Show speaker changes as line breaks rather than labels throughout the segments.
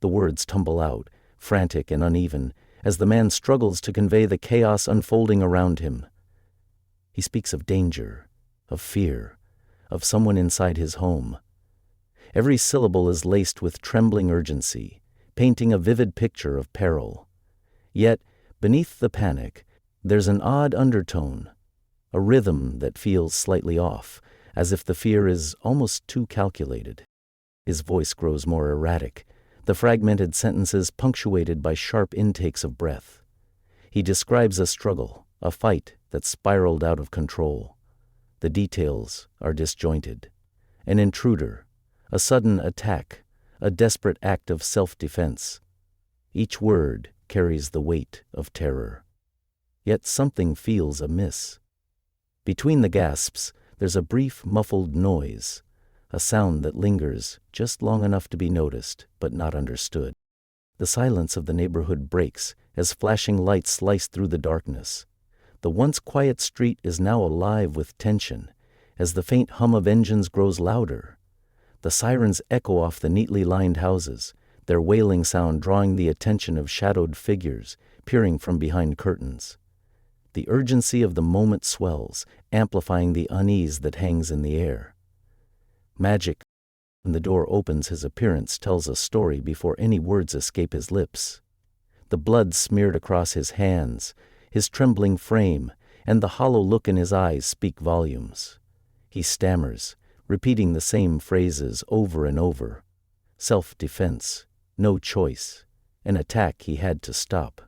The words tumble out, frantic and uneven, as the man struggles to convey the chaos unfolding around him. He speaks of danger, of fear, of someone inside his home. Every syllable is laced with trembling urgency, painting a vivid picture of peril. Yet, beneath the panic, there's an odd undertone, a rhythm that feels slightly off, as if the fear is almost too calculated. His voice grows more erratic, the fragmented sentences punctuated by sharp intakes of breath. He describes a struggle, a fight that spiraled out of control. The details are disjointed. An intruder, a sudden attack, a desperate act of self-defense. Each word carries the weight of terror. Yet something feels amiss. Between the gasps, there's a brief, muffled noise, a sound that lingers just long enough to be noticed, but not understood. The silence of the neighborhood breaks as flashing lights slice through the darkness. The once quiet street is now alive with tension, as the faint hum of engines grows louder. The sirens echo off the neatly lined houses, their wailing sound drawing the attention of shadowed figures peering from behind curtains. The urgency of the moment swells, amplifying the unease that hangs in the air. Magic, when the door opens, his appearance tells a story before any words escape his lips. The blood smeared across his hands, his trembling frame, and the hollow look in his eyes speak volumes. He stammers, repeating the same phrases over and over. Self-defense, no choice, an attack he had to stop.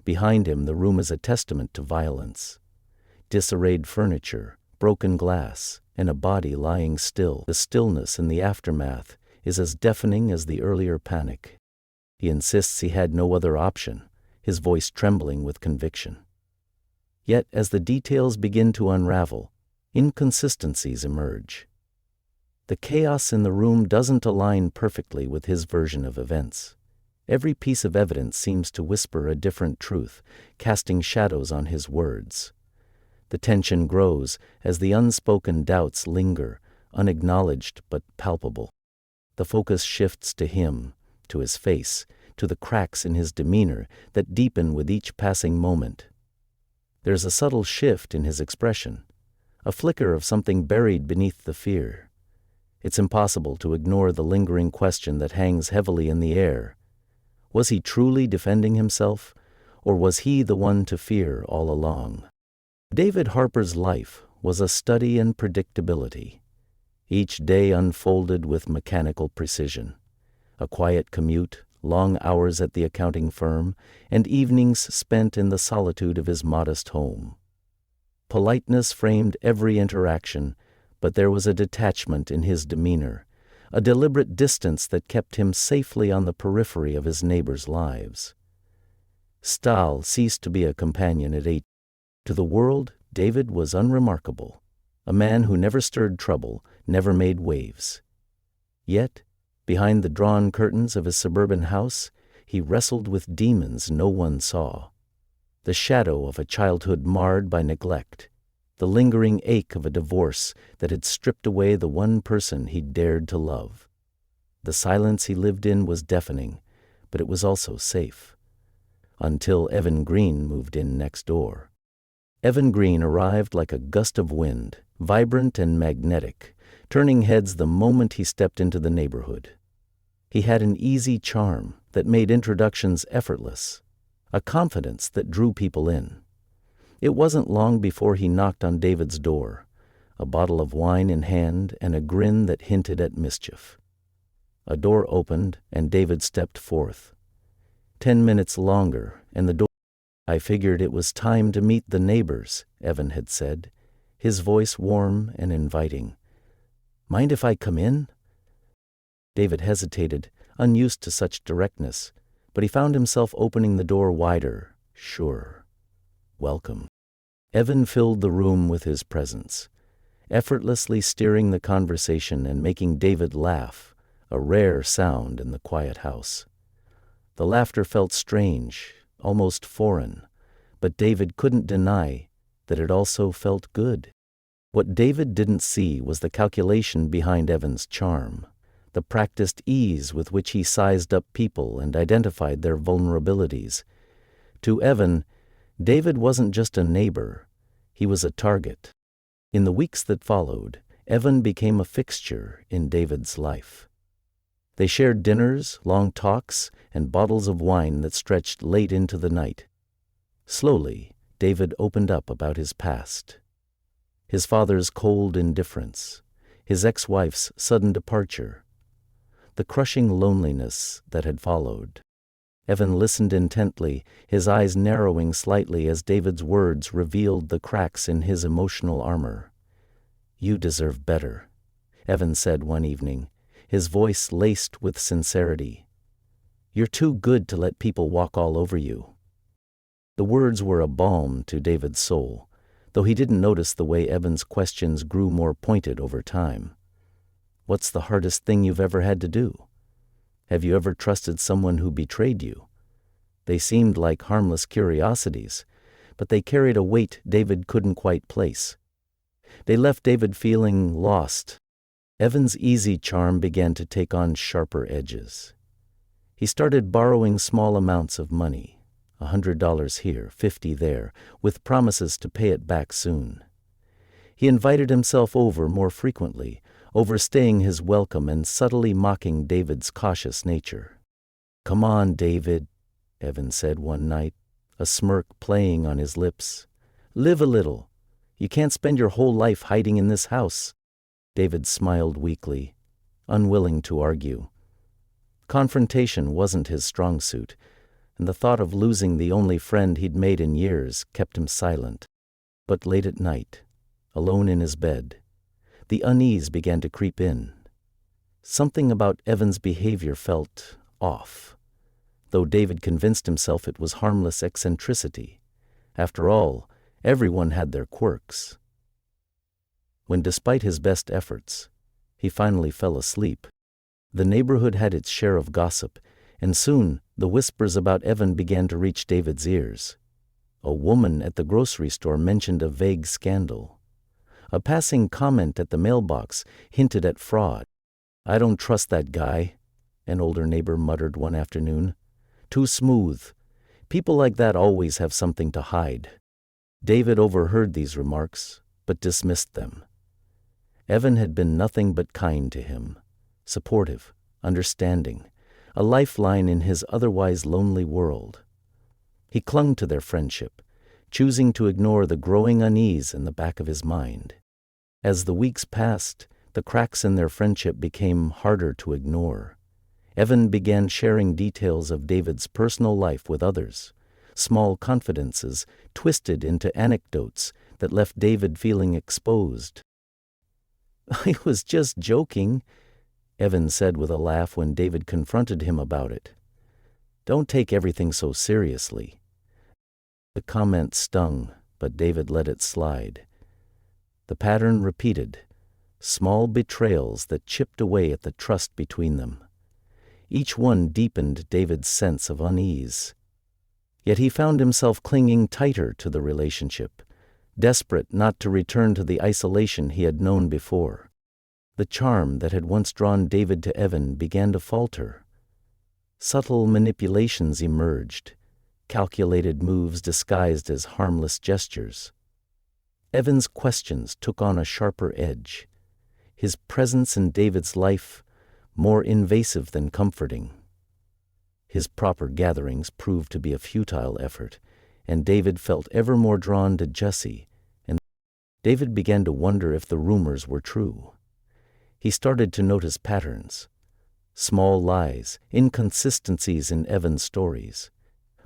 Behind him, the room is a testament to violence. Disarrayed furniture, broken glass, and a body lying still. The stillness in the aftermath is as deafening as the earlier panic. He insists he had no other option, his voice trembling with conviction. Yet, as the details begin to unravel, inconsistencies emerge. The chaos in the room doesn't align perfectly with his version of events. Every piece of evidence seems to whisper a different truth, casting shadows on his words. The tension grows as the unspoken doubts linger, unacknowledged but palpable. The focus shifts to him, to his face, to the cracks in his demeanor that deepen with each passing moment. There's a subtle shift in his expression, a flicker of something buried beneath the fear. It's impossible to ignore the lingering question that hangs heavily in the air. Was he truly defending himself, or was he the one to fear all along? David Harper's life was a study in predictability. Each day unfolded with mechanical precision. A quiet commute, long hours at the accounting firm, and evenings spent in the solitude of his modest home. Politeness framed every interaction, but there was a detachment in his demeanor, a deliberate distance that kept him safely on the periphery of his neighbors' lives. Stahl ceased to be a companion at 8. To the world, David was unremarkable, a man who never stirred trouble, never made waves. Yet, behind the drawn curtains of his suburban house, he wrestled with demons no one saw. The shadow of a childhood marred by neglect, the lingering ache of a divorce that had stripped away the one person he'd dared to love. The silence he lived in was deafening, but it was also safe. Until Evan Greene moved in next door. Evan Greene arrived like a gust of wind, vibrant and magnetic, turning heads the moment he stepped into the neighborhood. He had an easy charm that made introductions effortless, a confidence that drew people in. It wasn't long before he knocked on David's door, a bottle of wine in hand and a grin that hinted at mischief. A door opened and David stepped forth. 10 minutes longer and the door. I figured it was time to meet the neighbors, Evan had said, his voice warm and inviting. Mind if I come in? David hesitated, unused to such directness, but he found himself opening the door wider. Sure. Welcome. Evan filled the room with his presence, effortlessly steering the conversation and making David laugh, a rare sound in the quiet house. The laughter felt strange, almost foreign, but David couldn't deny that it also felt good. What David didn't see was the calculation behind Evan's charm, the practiced ease with which he sized up people and identified their vulnerabilities. To Evan, David wasn't just a neighbor, he was a target. In the weeks that followed, Evan became a fixture in David's life. They shared dinners, long talks, and bottles of wine that stretched late into the night. Slowly, David opened up about his past. His father's cold indifference, his ex-wife's sudden departure, the crushing loneliness that had followed. Evan listened intently, his eyes narrowing slightly as David's words revealed the cracks in his emotional armor. "You deserve better," Evan said one evening, his voice laced with sincerity. "You're too good to let people walk all over you." The words were a balm to David's soul, though he didn't notice the way Evan's questions grew more pointed over time. "What's the hardest thing you've ever had to do? Have you ever trusted someone who betrayed you?" They seemed like harmless curiosities, but they carried a weight David couldn't quite place. They left David feeling lost. Evan's easy charm began to take on sharper edges. He started borrowing small amounts of money, $100 here, $50 there, with promises to pay it back soon. He invited himself over more frequently, overstaying his welcome and subtly mocking David's cautious nature. "Come on, David," Evan said one night, a smirk playing on his lips. "Live a little. You can't spend your whole life hiding in this house." David smiled weakly, unwilling to argue. Confrontation wasn't his strong suit, and the thought of losing the only friend he'd made in years kept him silent. But late at night, alone in his bed, the unease began to creep in. Something about Evan's behavior felt off, though David convinced himself it was harmless eccentricity. After all, everyone had their quirks. When, despite his best efforts, he finally fell asleep, the neighborhood had its share of gossip, and soon the whispers about Evan began to reach David's ears. A woman at the grocery store mentioned a vague scandal. A passing comment at the mailbox hinted at fraud. "I don't trust that guy," an older neighbor muttered one afternoon. "Too smooth. People like that always have something to hide." David overheard these remarks, but dismissed them. Evan had been nothing but kind to him, supportive, understanding, a lifeline in his otherwise lonely world. He clung to their friendship, choosing to ignore the growing unease in the back of his mind. As the weeks passed, the cracks in their friendship became harder to ignore. Evan began sharing details of David's personal life with others, small confidences twisted into anecdotes that left David feeling exposed. "I was just joking," Evan said with a laugh when David confronted him about it. "Don't take everything so seriously." The comment stung, but David let it slide. The pattern repeated, small betrayals that chipped away at the trust between them. Each one deepened David's sense of unease. Yet he found himself clinging tighter to the relationship, desperate not to return to the isolation he had known before. The charm that had once drawn David to Evan began to falter. Subtle manipulations emerged, calculated moves disguised as harmless gestures. Evan's questions took on a sharper edge, his presence in David's life more invasive than comforting. His proper gatherings proved to be a futile effort, and David felt ever more drawn to Jesse, and David began to wonder if the rumors were true. He started to notice patterns, small lies, inconsistencies in Evan's stories,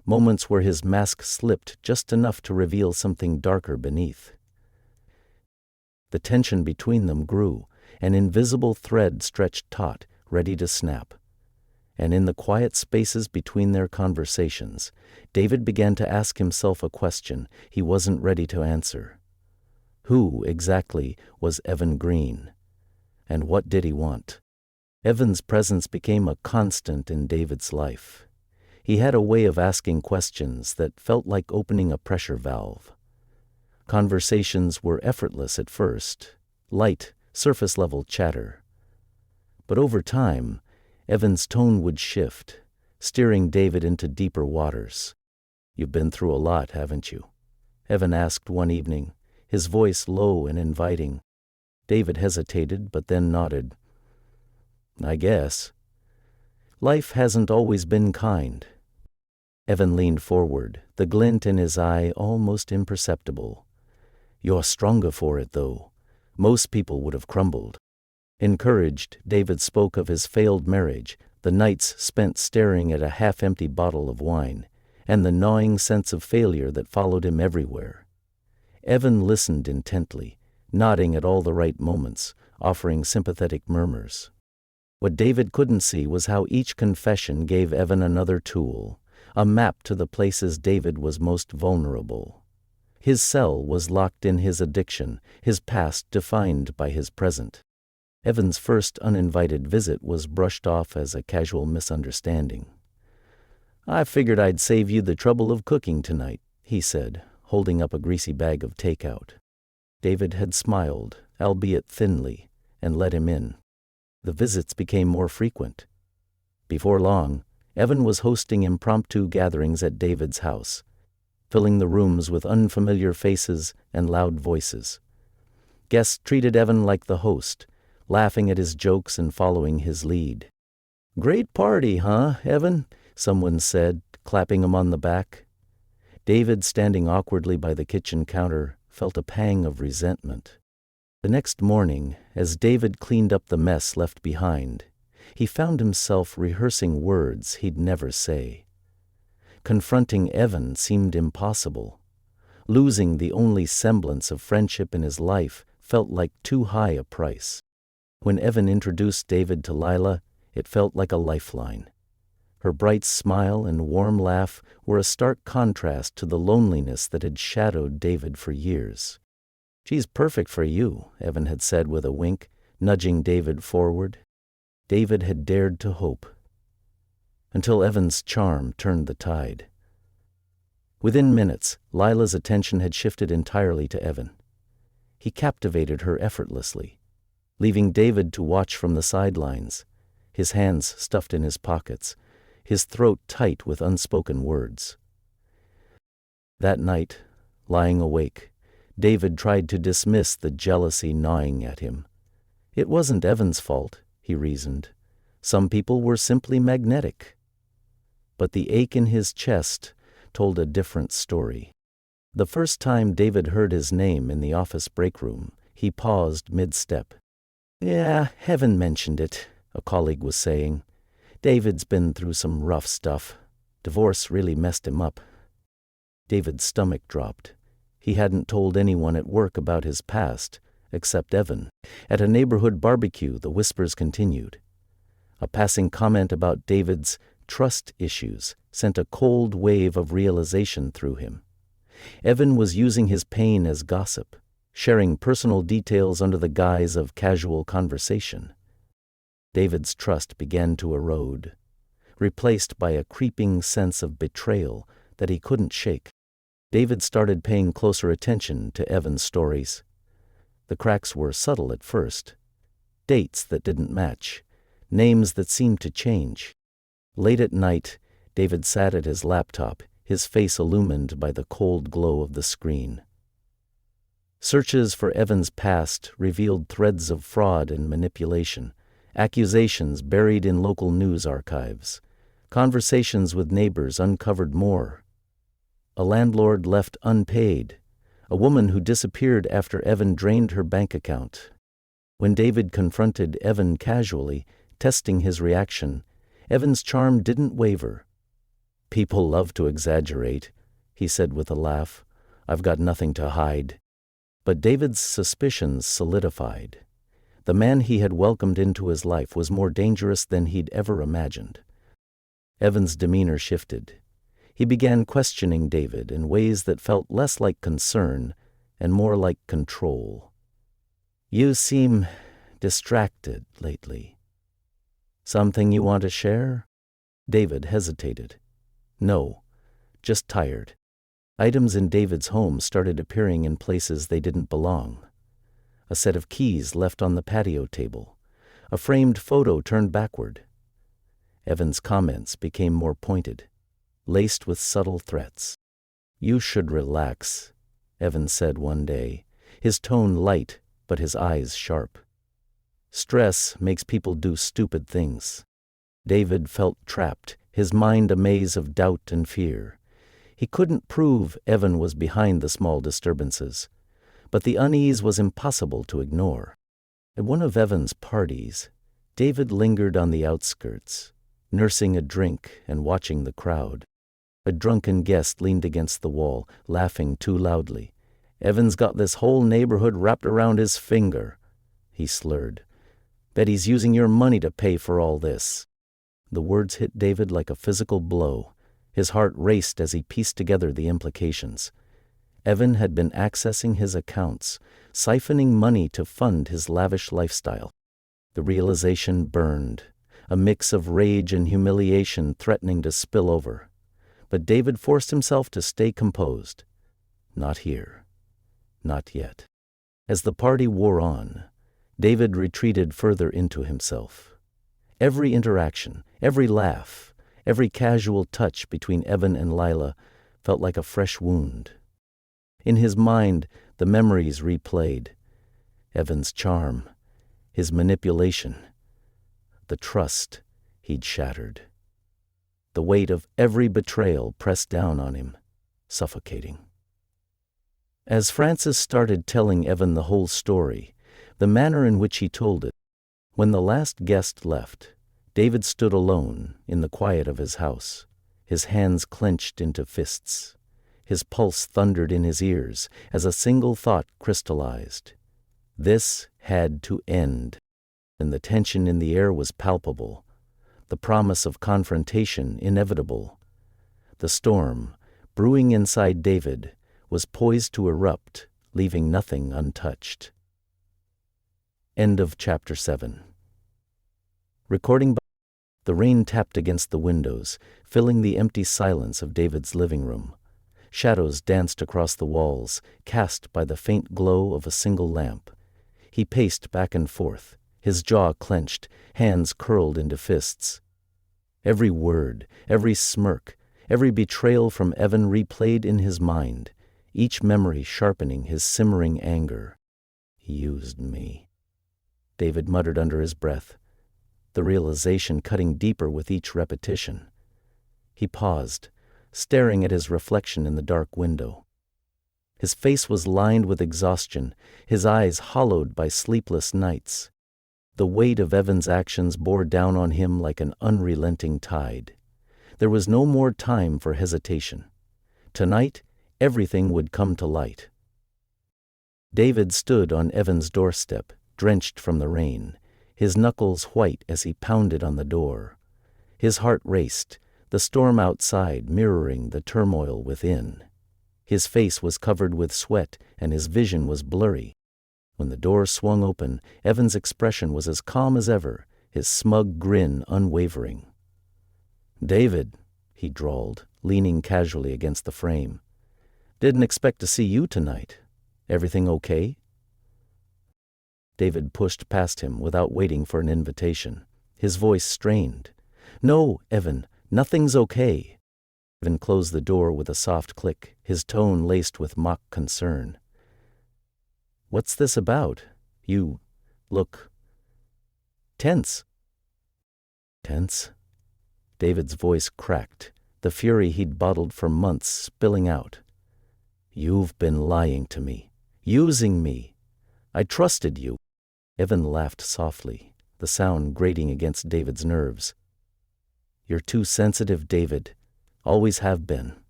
moments where his mask slipped just enough to reveal something darker beneath. The tension between them grew, an invisible thread stretched taut, ready to snap. And in the quiet spaces between their conversations, David began to ask himself a question he wasn't ready to answer. Who, exactly, was Evan Greene? And what did he want? Evan's presence became a constant in David's life. He had a way of asking questions that felt like opening a pressure valve. Conversations were effortless at first, light, surface-level chatter. But over time, Evan's tone would shift, steering David into deeper waters. "You've been through a lot, haven't you?" Evan asked one evening, his voice low and inviting. David hesitated, but then nodded. "I guess. Life hasn't always been kind." Evan leaned forward, the glint in his eye almost imperceptible. "You're stronger for it, though. Most people would have crumbled." Encouraged, David spoke of his failed marriage, the nights spent staring at a half-empty bottle of wine, and the gnawing sense of failure that followed him everywhere. Evan listened intently, nodding at all the right moments, offering sympathetic murmurs. What David couldn't see was how each confession gave Evan another tool, a map to the places David was most vulnerable. His cell was locked in his addiction, his past defined by his present. Evan's first uninvited visit was brushed off as a casual misunderstanding. "I figured I'd save you the trouble of cooking tonight," he said, holding up a greasy bag of takeout. David had smiled, albeit thinly, and let him in. The visits became more frequent. Before long, Evan was hosting impromptu gatherings at David's house, filling the rooms with unfamiliar faces and loud voices. Guests treated Evan like the host, laughing at his jokes and following his lead. "Great party, huh, Evan?" someone said, clapping him on the back. David, standing awkwardly by the kitchen counter, felt a pang of resentment. The next morning, as David cleaned up the mess left behind, he found himself rehearsing words he'd never say. Confronting Evan seemed impossible. Losing the only semblance of friendship in his life felt like too high a price. When Evan introduced David to Lila, it felt like a lifeline. Her bright smile and warm laugh were a stark contrast to the loneliness that had shadowed David for years. "She's perfect for you," Evan had said with a wink, nudging David forward. David had dared to hope. Until Evan's charm turned the tide. Within minutes, Lila's attention had shifted entirely to Evan. He captivated her effortlessly, leaving David to watch from the sidelines, his hands stuffed in his pockets, his throat tight with unspoken words. That night, lying awake, David tried to dismiss the jealousy gnawing at him. It wasn't Evan's fault, he reasoned. Some people were simply magnetic. But the ache in his chest told a different story. The first time David heard his name in the office break room, he paused mid-step. "Yeah, Evan mentioned it," a colleague was saying. "David's been through some rough stuff. Divorce really messed him up." David's stomach dropped. He hadn't told anyone at work about his past, except Evan. At a neighborhood barbecue, the whispers continued. A passing comment about David's trust issues sent a cold wave of realization through him. Evan was using his pain as gossip, sharing personal details under the guise of casual conversation. David's trust began to erode, replaced by a creeping sense of betrayal that he couldn't shake. David started paying closer attention to Evan's stories. The cracks were subtle at first. Dates that didn't match, names that seemed to change. Late at night, David sat at his laptop, his face illumined by the cold glow of the screen. Searches for Evan's past revealed threads of fraud and manipulation, accusations buried in local news archives. Conversations with neighbors uncovered more. A landlord left unpaid, a woman who disappeared after Evan drained her bank account. When David confronted Evan casually, testing his reaction, Evan's charm didn't waver. "People love to exaggerate," he said with a laugh. "I've got nothing to hide." But David's suspicions solidified. The man he had welcomed into his life was more dangerous than he'd ever imagined. Evan's demeanor shifted. He began questioning David in ways that felt less like concern and more like control. "You seem distracted lately. Something you want to share?" David hesitated. "No, just tired." Items in David's home started appearing in places they didn't belong. A set of keys left on the patio table, a framed photo turned backward. Evan's comments became more pointed, laced with subtle threats. "You should relax," Evan said one day, his tone light but his eyes sharp. "Stress makes people do stupid things." David felt trapped, his mind a maze of doubt and fear. He couldn't prove Evan was behind the small disturbances, but the unease was impossible to ignore. At one of Evan's parties, David lingered on the outskirts, nursing a drink and watching the crowd. A drunken guest leaned against the wall, laughing too loudly. "Evan's got this whole neighborhood wrapped around his finger," he slurred. "Bet he's using your money to pay for all this." The words hit David like a physical blow. His heart raced as he pieced together the implications. Evan had been accessing his accounts, siphoning money to fund his lavish lifestyle. The realization burned, a mix of rage and humiliation threatening to spill over. But David forced himself to stay composed. Not here. Not yet. As the party wore on, David retreated further into himself. Every interaction, every laugh, every casual touch between Evan and Lila felt like a fresh wound. In his mind, the memories replayed. Evan's charm, his manipulation, the trust he'd shattered. The weight of every betrayal pressed down on him, suffocating. As Francis started telling Evan the whole story, the manner in which he told it, when the last guest left, David stood alone in the quiet of his house, his hands clenched into fists. His pulse thundered in his ears as a single thought crystallized. This had to end, and the tension in the air was palpable, the promise of confrontation inevitable. The storm, brewing inside David, was poised to erupt, leaving nothing untouched. End of Chapter 7. Recording by... The rain tapped against the windows, filling the empty silence of David's living room. Shadows danced across the walls, cast by the faint glow of a single lamp. He paced back and forth, his jaw clenched, hands curled into fists. Every word, every smirk, every betrayal from Evan replayed in his mind, each memory sharpening his simmering anger. "He used me," David muttered under his breath, the realization cutting deeper with each repetition. He paused, staring at his reflection in the dark window. His face was lined with exhaustion, his eyes hollowed by sleepless nights. The weight of Evan's actions bore down on him like an unrelenting tide. There was no more time for hesitation. Tonight, everything would come to light. David stood on Evan's doorstep, drenched from the rain, his knuckles white as he pounded on the door. His heart raced, the storm outside mirroring the turmoil within. His face was covered with sweat and his vision was blurry. When the door swung open, Evan's expression was as calm as ever, his smug grin unwavering. "David," he drawled, leaning casually against the frame. "Didn't expect to see you tonight. Everything okay?" David pushed past him without waiting for an invitation, his voice strained. "No, Evan, nothing's okay." Evan closed the door with a soft click, his tone laced with mock concern. "What's this about? You look tense." "Tense?" David's voice cracked, the fury he'd bottled for months spilling out. "You've been lying to me, using me. I trusted you." Evan laughed softly, the sound grating against David's nerves. "You're too sensitive, David. Always have been.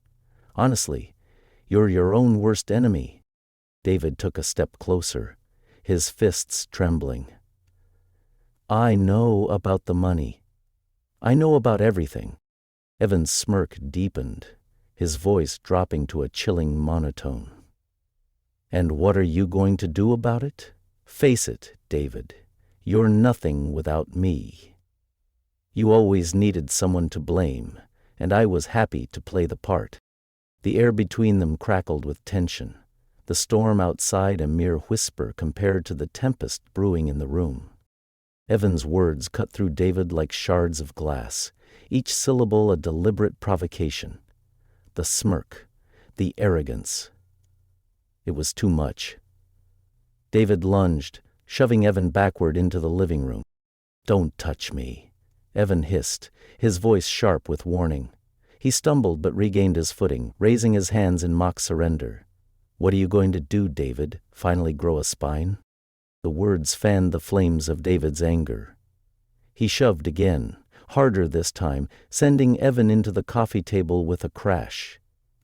Honestly, you're your own worst enemy." David took a step closer, his fists trembling. "I know about the money. I know about everything." Evan's smirk deepened, his voice dropping to a chilling monotone. "And what are you going to do about it? Face it, David. You're nothing without me. You always needed someone to blame, and I was happy to play the part." The air between them crackled with tension, the storm outside a mere whisper compared to the tempest brewing in the room. Evan's words cut through David like shards of glass, each syllable a deliberate provocation. The smirk, the arrogance. It was too much. David lunged, shoving Evan backward into the living room. "Don't touch me," Evan hissed, his voice sharp with warning. He stumbled but regained his footing, raising his hands in mock surrender. "What are you going to do, David? Finally grow a spine?" The words fanned the flames of David's anger. He shoved again, harder this time, sending Evan into the coffee table with a crash.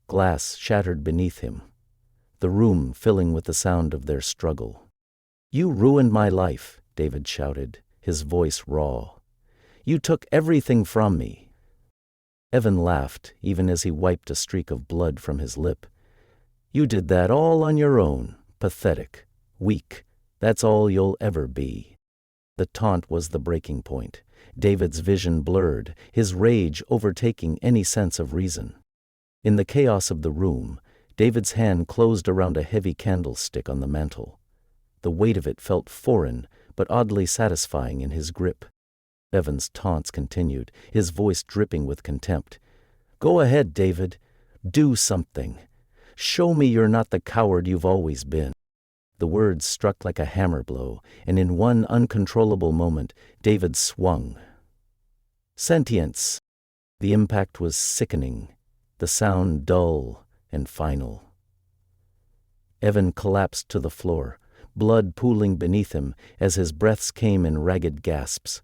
Glass shattered beneath him, the room filling with the sound of their struggle. "You ruined my life," David shouted, his voice raw. "You took everything from me." Evan laughed, even as he wiped a streak of blood from his lip. "You did that all on your own. Pathetic. Weak. That's all you'll ever be." The taunt was the breaking point. David's vision blurred, his rage overtaking any sense of reason. In the chaos of the room, David's hand closed around a heavy candlestick on the mantel. The weight of it felt foreign, but oddly satisfying in his grip. Evan's taunts continued, his voice dripping with contempt. "Go ahead, David. Do something. Show me you're not the coward you've always been." The words struck like a hammer blow, and in one uncontrollable moment, David swung. Sentience. The impact was sickening, the sound dull and final. Evan collapsed to the floor, blood pooling beneath him as his breaths came in ragged gasps.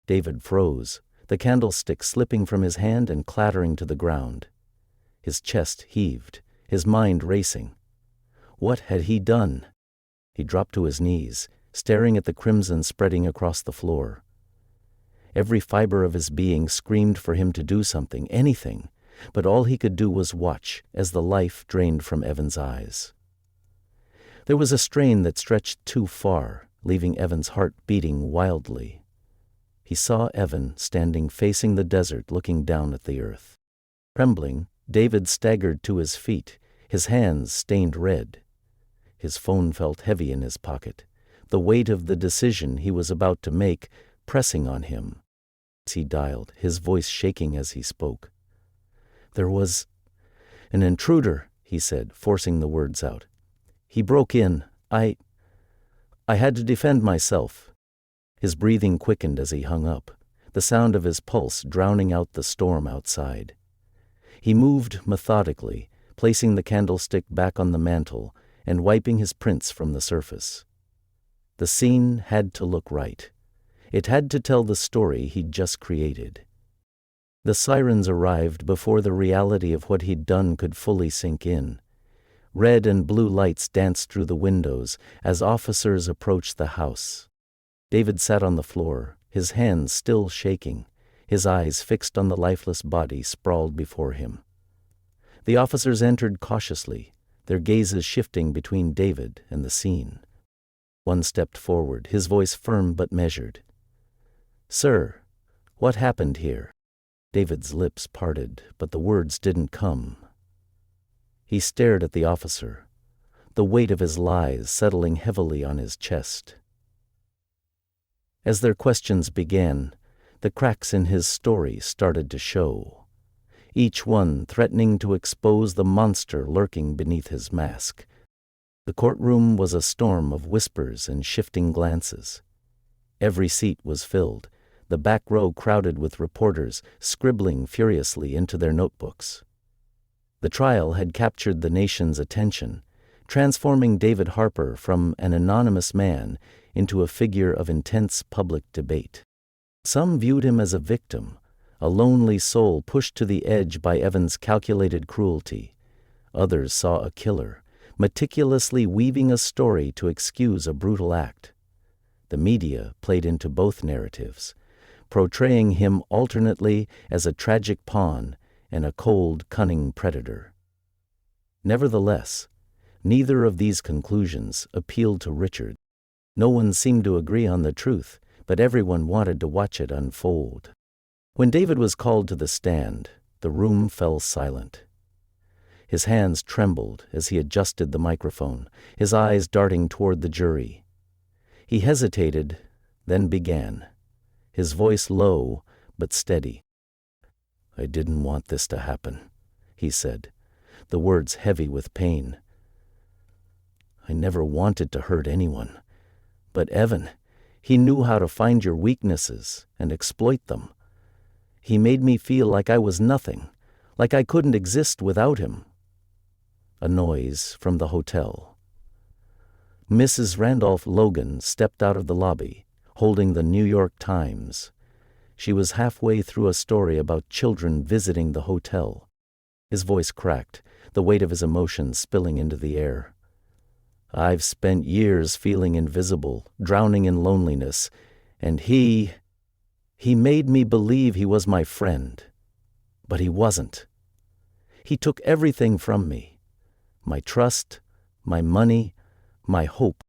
David froze, the candlestick slipping from his hand and clattering to the ground. His chest heaved, his mind racing. What had he done? He dropped to his knees, staring at the crimson spreading across the floor. Every fiber of his being screamed for him to do something, anything, but all he could do was watch as the life drained from Evan's eyes. There was a strain that stretched too far, leaving Evan's heart beating wildly. He saw Evan standing facing the desert, looking down at the earth. Trembling, David staggered to his feet, his hands stained red. His phone felt heavy in his pocket, the weight of the decision he was about to make pressing on him. He dialed, his voice shaking as he spoke. "There was an intruder," he said, forcing the words out. "He broke in. I had to defend myself." His breathing quickened as he hung up, the sound of his pulse drowning out the storm outside. He moved methodically, placing the candlestick back on the mantel and wiping his prints from the surface. The scene had to look right. It had to tell the story he'd just created. The sirens arrived before the reality of what he'd done could fully sink in. Red and blue lights danced through the windows as officers approached the house. David sat on the floor, his hands still shaking, his eyes fixed on the lifeless body sprawled before him. The officers entered cautiously, their gazes shifting between David and the scene. One stepped forward, his voice firm but measured. "Sir, what happened here?" David's lips parted, but the words didn't come. He stared at the officer, the weight of his lies settling heavily on his chest. As their questions began, the cracks in his story started to show, each one threatening to expose the monster lurking beneath his mask. The courtroom was a storm of whispers and shifting glances. Every seat was filled, the back row crowded with reporters scribbling furiously into their notebooks. The trial had captured the nation's attention, transforming David Harper from an anonymous man into a figure of intense public debate. Some viewed him as a victim, a lonely soul pushed to the edge by Evan's calculated cruelty. Others saw a killer, meticulously weaving a story to excuse a brutal act. The media played into both narratives, portraying him alternately as a tragic pawn and a cold, cunning predator. Nevertheless, neither of these conclusions appealed to Richard. No one seemed to agree on the truth, but everyone wanted to watch it unfold. When David was called to the stand, the room fell silent. His hands trembled as he adjusted the microphone, his eyes darting toward the jury. He hesitated, then began, his voice low but steady. "I didn't want this to happen," he said, the words heavy with pain. "I never wanted to hurt anyone. But Evan, he knew how to find your weaknesses and exploit them. He made me feel like I was nothing, like I couldn't exist without him." A noise from the hotel. Mrs. Randolph Logan stepped out of the lobby, holding the New York Times. She was halfway through a story about children visiting the hotel. His voice cracked, the weight of his emotions spilling into the air. "I've spent years feeling invisible, drowning in loneliness, and he made me believe he was my friend. But he wasn't. He took everything from me. My trust, my money, my hope."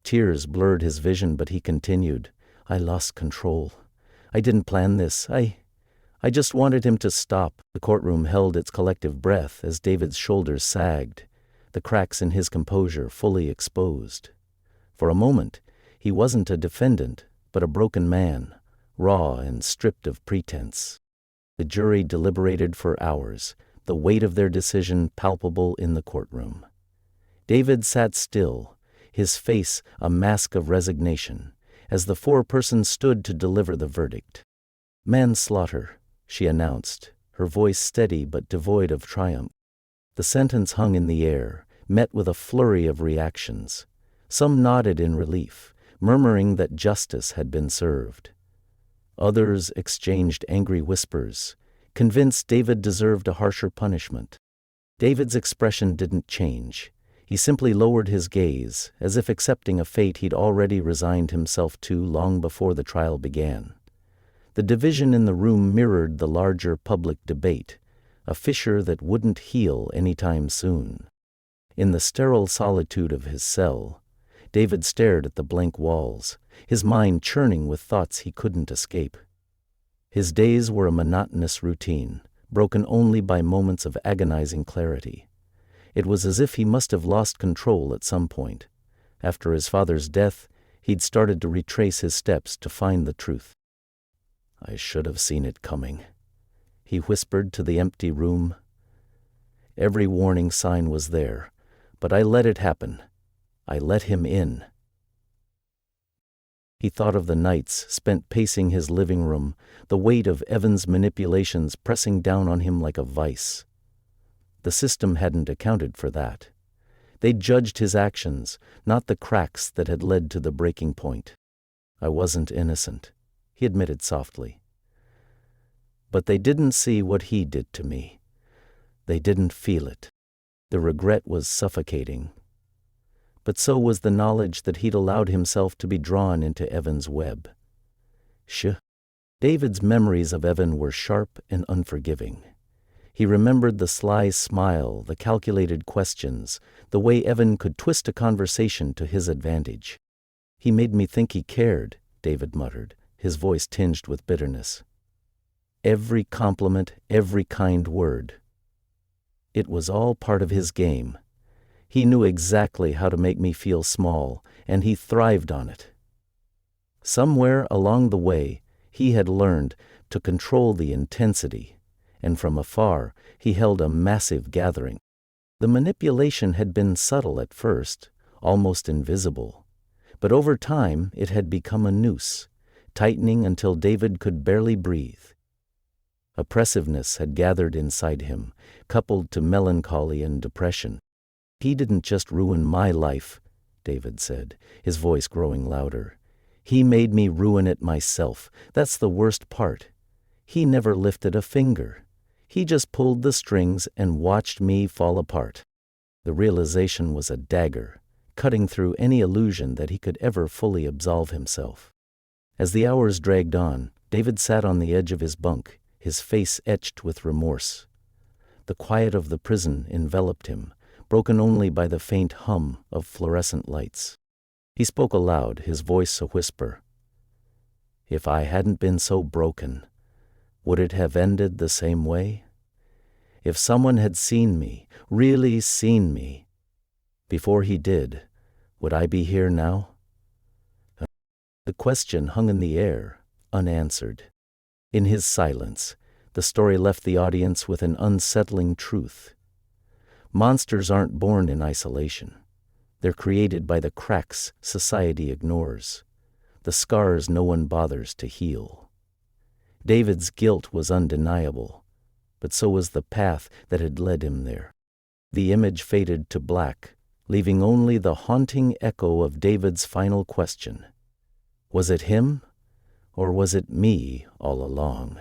Tears blurred his vision, but he continued, "I lost control. I didn't plan this. I just wanted him to stop." The courtroom held its collective breath as David's shoulders sagged, the cracks in his composure fully exposed. For a moment, he wasn't a defendant, but a broken man, raw and stripped of pretense. The jury deliberated for hours, the weight of their decision palpable in the courtroom. David sat still, his face a mask of resignation, as the four persons stood to deliver the verdict. "Manslaughter," she announced, her voice steady but devoid of triumph. The sentence hung in the air, met with a flurry of reactions. Some nodded in relief, murmuring that justice had been served. Others exchanged angry whispers, convinced David deserved a harsher punishment. David's expression didn't change. He simply lowered his gaze, as if accepting a fate he'd already resigned himself to long before the trial began. The division in the room mirrored the larger public debate, a fissure that wouldn't heal anytime soon. In the sterile solitude of his cell, David stared at the blank walls, his mind churning with thoughts he couldn't escape. His days were a monotonous routine, broken only by moments of agonizing clarity. It was as if he must have lost control at some point. After his father's death, he'd started to retrace his steps to find the truth. "I should have seen it coming," he whispered to the empty room. "Every warning sign was there, but I let it happen. I let him in." He thought of the nights spent pacing his living room, the weight of Evan's manipulations pressing down on him like a vice. The system hadn't accounted for that. They'd judged his actions, not the cracks that had led to the breaking point. "I wasn't innocent," he admitted softly. "But they didn't see what he did to me. They didn't feel it." The regret was suffocating. But so was the knowledge that he'd allowed himself to be drawn into Evan's web. David's memories of Evan were sharp and unforgiving. He remembered the sly smile, the calculated questions, the way Evan could twist a conversation to his advantage. "He made me think he cared," David muttered, his voice tinged with bitterness. "Every compliment, every kind word. It was all part of his game. He knew exactly how to make me feel small, and he thrived on it." Somewhere along the way, he had learned to control the intensity, and from afar, he held a massive gathering. The manipulation had been subtle at first, almost invisible, but over time it had become a noose, tightening until David could barely breathe. Oppressiveness had gathered inside him, coupled to melancholy and depression. "He didn't just ruin my life," David said, his voice growing louder. "He made me ruin it myself. That's the worst part. He never lifted a finger. He just pulled the strings and watched me fall apart." The realization was a dagger, cutting through any illusion that he could ever fully absolve himself. As the hours dragged on, David sat on the edge of his bunk, his face etched with remorse. The quiet of the prison enveloped him, broken only by the faint hum of fluorescent lights. He spoke aloud, his voice a whisper. "If I hadn't been so broken, would it have ended the same way? If someone had seen me, really seen me, before he did, would I be here now?" The question hung in the air, unanswered. In his silence, the story left the audience with an unsettling truth. Monsters aren't born in isolation. They're created by the cracks society ignores, the scars no one bothers to heal. David's guilt was undeniable, but so was the path that had led him there. The image faded to black, leaving only the haunting echo of David's final question. Was it him, or was it me all along?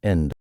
End